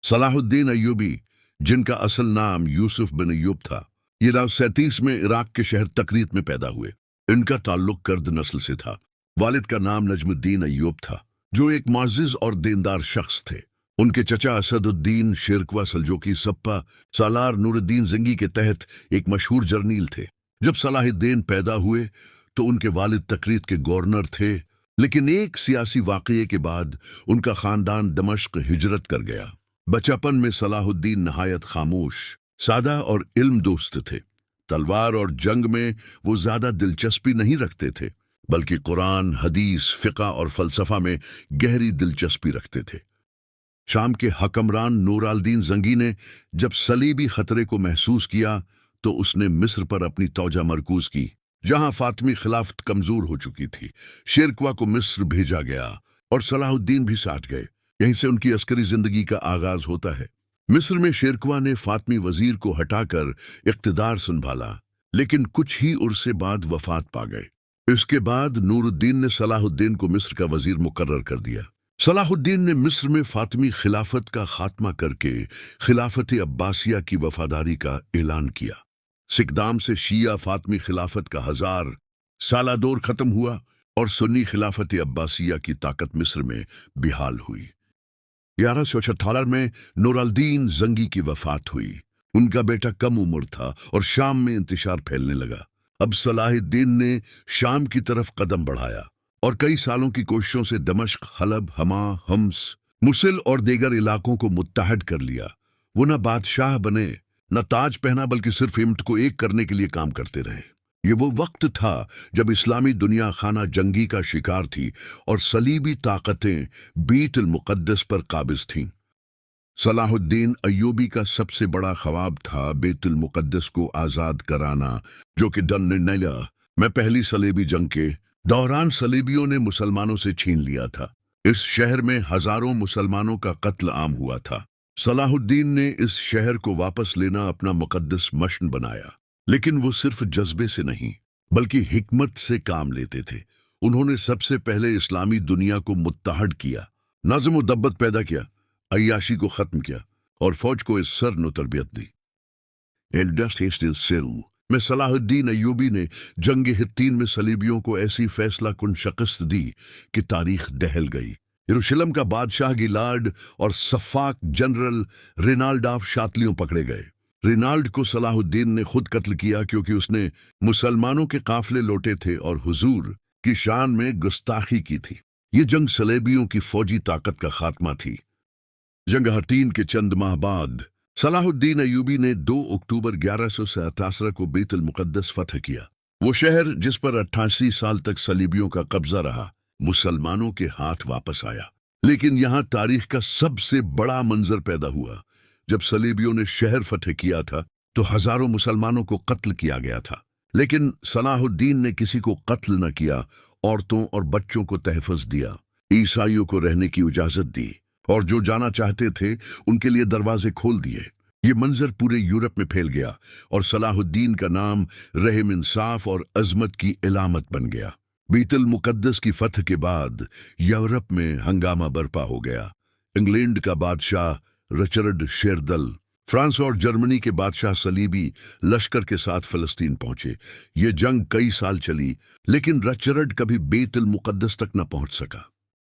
Salahuddin Ayyubi, जिनका असल नाम यूसुफ बिन अय्यूब था, ये 937 में इराक के शहर तकरीत में पैदा हुए। इनका ताल्लुक कर्द नस्ल से था। वालिद का नाम नजमुद्दीन अय्यूब था, जो एक मुअज़्ज़िज़ और दीनदार शख्स थे। उनके चचा असदुद्दीन शेरकवा सल्जोकी सप्पा सालार नूरुद्दीन ज़ंगी के तहत एक मशहूर जर्नील थे। जब सलाहुद्दीन पैदा हुए तो उनके वालिद तकरीत के गवर्नर थे, लेकिन एक सियासी वाक़ये के बाद उनका ख़ानदान दमश्क हिजरत कर गया। बचपन में सलाहुद्दीन नहायत खामोश, सादा और इल्म दोस्त थे। तलवार और जंग में वो ज़्यादा दिलचस्पी नहीं रखते थे, बल्कि कुरान, हदीस, फ़िक़्ह और फ़लसफ़ा में गहरी दिलचस्पी रखते थे। शाम के हकमरान नूरालदीन ज़ंगी ने जब सलीबी ख़तरे को महसूस किया तो उसने मिस्र पर अपनी तौजा मरकूज़ की, जहां फातमी खिलाफत कमज़ोर हो चुकी थी। शेरकुआ को मिस्र भेजा गया और सलाहुद्दीन भी साथ गए। यहीं से उनकी अस्करी ज़िंदगी का आगाज़ होता है। मिस्र में शेरकुआ ने फातमी वज़ीर को हटाकर इक़्तिदार संभाला, लेकिन कुछ ही उर्से बाद वफ़ात पा गए। इसके बाद नूरुद्दीन ने सलाहुद्दीन को मिस्र का वज़ीर मुकर्रर कर दिया। सलाहुद्दीन ने मिस्र में फातमी खिलाफत का खात्मा करके खिलाफत अब्बासिया की वफादारी का ऐलान किया। सिकदाम से शिया फातमी खिलाफत का 1000 साला दौर खत्म हुआ और सुन्नी खिलाफत अब्बासिया की ताकत मिस्र में बिहाल हुई। 1178 में नूरालदीन ज़ंगी की वफात हुई। उनका बेटा कम उम्र था और शाम में इंतशार फैलने लगा। अब सलाहुद्दीन ने शाम की तरफ कदम बढ़ाया और कई सालों की कोशिशों से दमश्क, हलब, हमा, हम्स, मुसिल और दीगर इलाकों को मुत्तहद कर लिया। वो न बादशाह बने, न ताज पहना, बल्कि सिर्फ हिम्मत को एक करने के लिए काम करते रहे। ये वो वक्त था जब इस्लामी दुनिया खाना जंगी का शिकार थी और सलीबी ताकतें बीतुल मुक़द्दस पर काबिज थीं। सलाहुद्दीन अय्यूबी का सबसे बड़ा ख्वाब था बैतुल मुक़द्दस को आज़ाद कराना, जो कि डन निर्णय लिया में पहली सलीबी जंग के दौरान सलीबियों ने मुसलमानों से छीन लिया था। इस शहर में हजारों मुसलमानों का कत्ल आम हुआ था। सलाहुद्दीन ने इस शहर को वापस लेना अपना मुक़द्दस मशन बनाया, लेकिन वो सिर्फ जज्बे से नहीं बल्कि हिकमत से काम लेते थे। उन्होंने सबसे पहले इस्लामी दुनिया को मुत्तहद किया, नज़्म व दब्बत पैदा किया, अय्याशी को ख़त्म किया और फौज को इस सर नो तरबियत दी। में सलाहुद्दीन अय्यूबी ने जंग हित्तीन में सलीबियों को ऐसी फैसला कुन शिकस्त दी कि तारीख दहल गई। यरूशलेम का बादशाह गिलाड और सफ़ाक जनरल रिनाल्ड ऑफ शातलियों पकड़े गए। रिनाल्ड को सलाहुद्दीन ने खुद कत्ल किया क्योंकि उसने मुसलमानों के काफिले लौटे थे और हुजूर की शान में गुस्ताखी की थी। ये जंग सलेबियों की फौजी ताकत का खात्मा थी। जंग हित्तीन के चंद माह बाद सलाहुद्दीन अय्यूबी ने 2 अक्टूबर 1187 को बैतुल मुक़द्दस फतह किया। वो शहर जिस पर 88 साल तक सलीबियों का कब्जा रहा, मुसलमानों के हाथ वापस आया। लेकिन यहाँ तारीख का सबसे बड़ा मंजर पैदा हुआ। जब सलीबियों ने शहर फतह किया था तो हजारों मुसलमानों को कत्ल किया गया था, लेकिन सलाहुद्दीन ने किसी को कत्ल न किया, औरतों और बच्चों को तहफ़्फ़ुज़ दिया, ईसाइयों को रहने की इजाज़त दी और जो जाना चाहते थे उनके लिए दरवाजे खोल दिए। ये मंजर पूरे यूरोप में फैल गया और सलाहुद्दीन का नाम रहम, इंसाफ और अजमत की इलामत बन गया। बैतुल मुक़द्दस की फतह के बाद यूरोप में हंगामा बर्पा हो गया। इंग्लैंड का बादशाह रिचर्ड शेरदल, फ्रांस और जर्मनी के बादशाह सलीबी लश्कर के साथ फ़लस्तीन पहुंचे। ये जंग कई साल चली, लेकिन रिचर्ड कभी बैतुल मुक़द्दस तक न पहुंच सका।